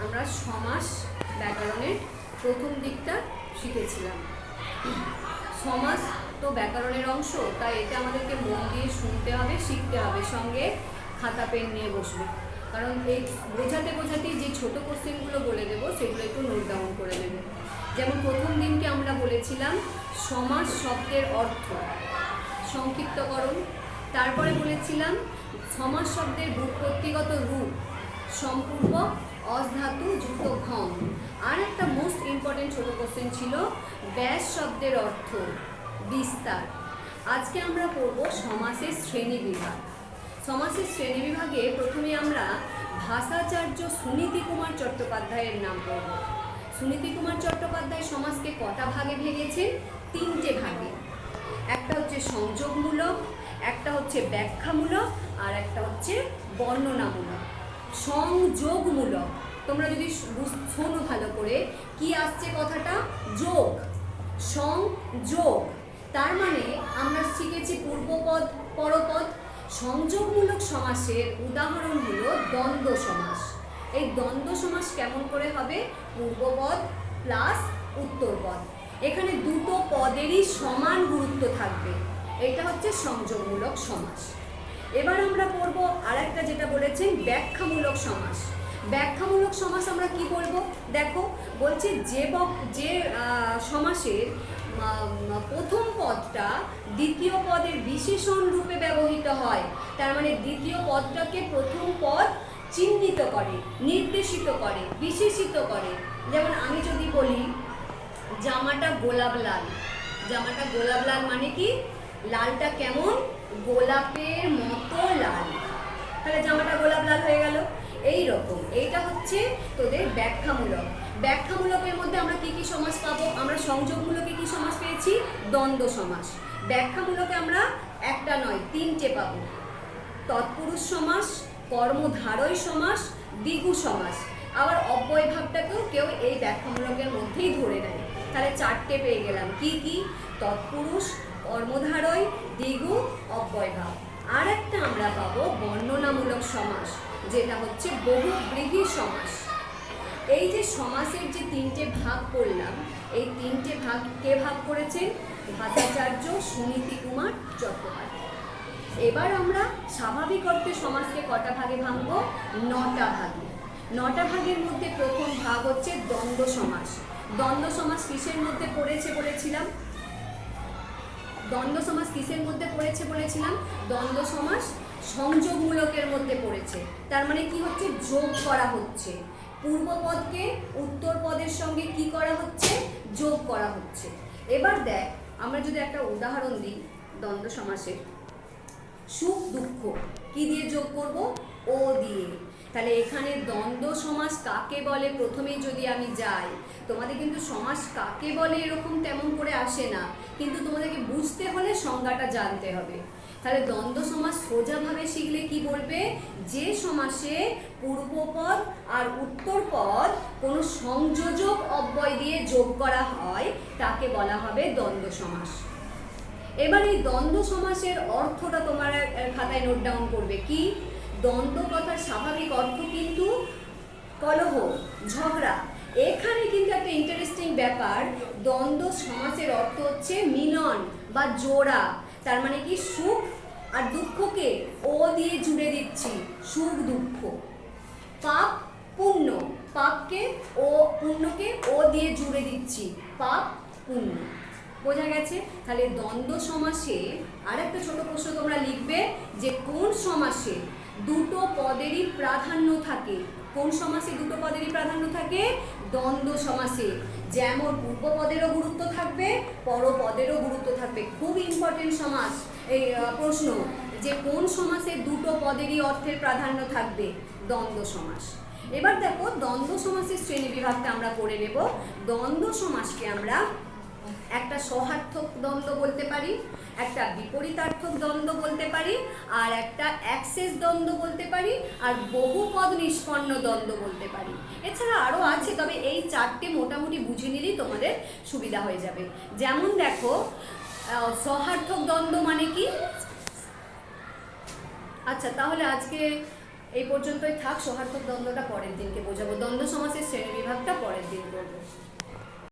আমরা সমাস ব্যাকরণের প্রথম দিকটা শিখেছিলাম। সমাস তো ব্যাকরণের অংশ, তাই এটা আমাদেরকে মন দিয়ে শুনতে হবে, শিখতে হবে, সঙ্গে খাতা পেন নিয়ে বসবে। কারণ এই বোঝাতে বোঝাতেই যে ছোট কোশ্চেনগুলো বলে দেবো সেগুলো একটু নোট ডাউন করে নেবে। যেমন প্রথম দিনকে আমরা বলেছিলাম সমাস শব্দের অর্থ সংক্ষিপ্তকরণ, তারপরে বলেছিলাম সমাস শব্দের ব্যুৎপত্তিগত রূপ সম্পূর্বক অস ধাতু যুক্ত ঘম। আর একটা মোস্ট ইম্পর্টেন্ট ছোট কোশ্চেন ছিল ব্যাস শব্দের অর্থ বিস্তার। আজকে আমরা পড়ব সমাসের শ্রেণীবিভাগ। সমাসের শ্রেণীবিভাগে প্রথমে আমরা ভাষাচার্য সুনীতি কুমার চট্টোপাধ্যায়ের নাম পড়ব। সুনীতি কুমার চট্টোপাধ্যায় সমাসকে কটা ভাগে ভেঙেছেন? 3টে ভাগে। একটা হচ্ছে সংযোগমূলক, একটা হচ্ছে ব্যাখ্যামূলক, আর একটা হচ্ছে বর্ণনামূলক। সংযোগমূলক, তোমরা যদি শোনো ভালো করে, কি আসছে কথাটা? যোগ, সংযোগ। তার মানে আমরা শিখেছি পূর্বপদ পরপদ। সংযোগমূলক সমাসের উদাহরণ হলো দ্বন্দ্ব সমাস। এই দ্বন্দ্ব সমাস কেমন করে হবে? পূর্বপদ প্লাস উত্তরপদ, এখানে দুটো পদেরই সমান গুরুত্ব থাকবে, এটা হচ্ছে সংযোগমূলক সমাস। এবার আমরা পড়ব আরেকটা, যেটা বলেছেন ব্যাখ্যামূলক সমাস। ব্যাখ্যামূলক সমাস আমরা কি বলবো? দেখো বলছি যে সমাসের প্রথম পদটা দ্বিতীয় পদের বিশেষণ রূপে ব্যবহৃত হয়, তার মানে দ্বিতীয় পদটাকে প্রথম পদ চিহ্নিত করে, নির্দেশিত করে, বিশেষিত করে। যেমন আমি যদি বলি জামাটা গোলাপ লাল, জামাটা গোলাপ লাল মানে কি? লালটা কেমন? গোলাপের মতো লাল, তাহলে জামাটা গোলাপ লাল হয়ে গেল। এই রকম এইটা হচ্ছে তোদের ব্যাখ্যামূলক। ব্যাখ্যামূলকের মধ্যে আমরা কি কি সমাস পাবো? আমরা সংযোগমূলকে কি সমাস পেয়েছি? দ্বন্দ্ব সমাস। ব্যাখ্যামূলকে আমরা একটা নয় 3টে পাবো, তৎপুরুষ সমাস, কর্মধারয় সমাস, দ্বিগু সমাস। আবার অব্যয়ভাবটাকেও কেউ এই ব্যাখ্যামূলকের মধ্যেই ধরে নেয়, তাহলে 4টে পেয়ে গেলাম। কি কি? তৎপুরুষ, কর্মধারয়, দ্বিগু, অব্যয়ভাব। আর একটা আমরা পাবো বর্ণনামূলক সমাস, যেটা হচ্ছে বহুব্রীহি সমাস। এই যে সমাসের যে 3টে ভাগ করলাম, এই 3টে ভাগ কে ভাগ করেছেন? ভাষাচার্য সুনীতি কুমার চট্টোপাধ্যায়। এবার আমরা স্বাভাবিক অর্থে সমাসকে কটা ভাগে ভাঙবো? 9টা ভাগে। 9টা ভাগের মধ্যে প্রথম ভাগ হচ্ছে দ্বন্দ্ব সমাস। দ্বন্দ্ব সমাস কিসের মধ্যে পড়েছে বলেছিলাম? দ্বন্দ্ব সমাস কিসের মধ্যে পড়েছে বলেছিলাম? দ্বন্দ্ব সমাস সংযোগমূলকের মধ্যে পড়েছে। তার মানে কি হচ্ছে? যোগ করা হচ্ছে। পূর্বপদকে উত্তর পদের সঙ্গে কি করা হচ্ছে? যোগ করা হচ্ছে। এবার দেখ, আমরা যদি একটা উদাহরণ দিই দ্বন্দ্ব সমাসের, সুখ দুঃখ কি দিয়ে যোগ করব? ও দিয়ে। তাহলে এখানে দ্বন্দ্ব সমাস কাকে বলে প্রথমেই যদি আমি যাই, তোমাদের কিন্তু সমাস কাকে বলে এরকম তেমন করে আসে না, কিন্তু তোমাদেরকে বুঝতে হলে সংজ্ঞাটা জানতে হবে। তাহলে দ্বন্দ্ব সমাস সোজাভাবে শিখলে কি বলবে? যে সমাসে পূর্বপদ আর উত্তরপদ কোনো সংযোজক অব্যয় দিয়ে যোগ করা হয় তাকে বলা হবে দ্বন্দ্ব সমাস। এবার এই দ্বন্দ্ব সমাসের অর্থটা তোমার খাতায় নোট ডাউন করবে। কি? দ্বন্দ্ব কথার স্বাভাবিক অর্থ কিন্তু কলহ, ঝগড়া। এখানে কিন্তু একটা ইন্টারেস্টিং ব্যাপার, দ্বন্দ্ব সমাসের অর্থ হচ্ছে মিলন বা জোড়া। তার মানে কি? সুখ আর দুঃখকে ও দিয়ে জুড়ে দিচ্ছি, সুখ দুঃখ। পাপ পুণ্য, পাপকে ও, পুণ্যকে ও দিয়ে জুড়ে দিচ্ছি, পাপ পুণ্য। বোঝা গেছে? তাহলে দ্বন্দ্ব সমাসে আরেকটা ছোট প্রশ্ন তোমরা লিখবে যে কোন সমাসে দুটো পদেরই প্রাধান্য থাকে? কোন সমাসে দুটো পদেরই প্রাধান্য থাকে? দ্বন্দ্ব সমাসে। যেমন পূর্বপদেরও গুরুত্ব থাকবে, পরপদেরও গুরুত্ব থাকবে। খুব ইম্পর্টেন্ট সমাস এই প্রশ্ন, যে কোন সমাসে দুটো পদেরই অর্থের প্রাধান্য থাকবে? দ্বন্দ্ব সমাস। এবার দেখো দ্বন্দ্ব সমাসের শ্রেণীবিভাগটা আমরা করে নেব। দ্বন্দ্ব সমাসকে আমরা একটা সহার্থক দ্বন্দ্ব বলতে পারি, একটা বিপরীতার্থক দ্বন্দ্ব বলতে পারি, আর একটা অ্যাক্সেস দ্বন্দ্ব বলতে পারি, আর বহুপদ নিষ্পন্ন দ্বন্দ্ব বলতে পারি। এছাড়া আরও আছে, তবে এই 4টে মোটামুটি বুঝে নিলেই তোমাদের সুবিধা হয়ে যাবে। যেমন দেখো, সহার্থক দ্বন্দ্ব মানে কি? আচ্ছা, তাহলে আজকে এই পর্যন্তই থাক। সহার্থক দ্বন্দ্বটা পরের দিনকে বোঝাবো, দ্বন্দ্ব সমাসের শ্রেণী বিভাগটা পরের দিন করবো।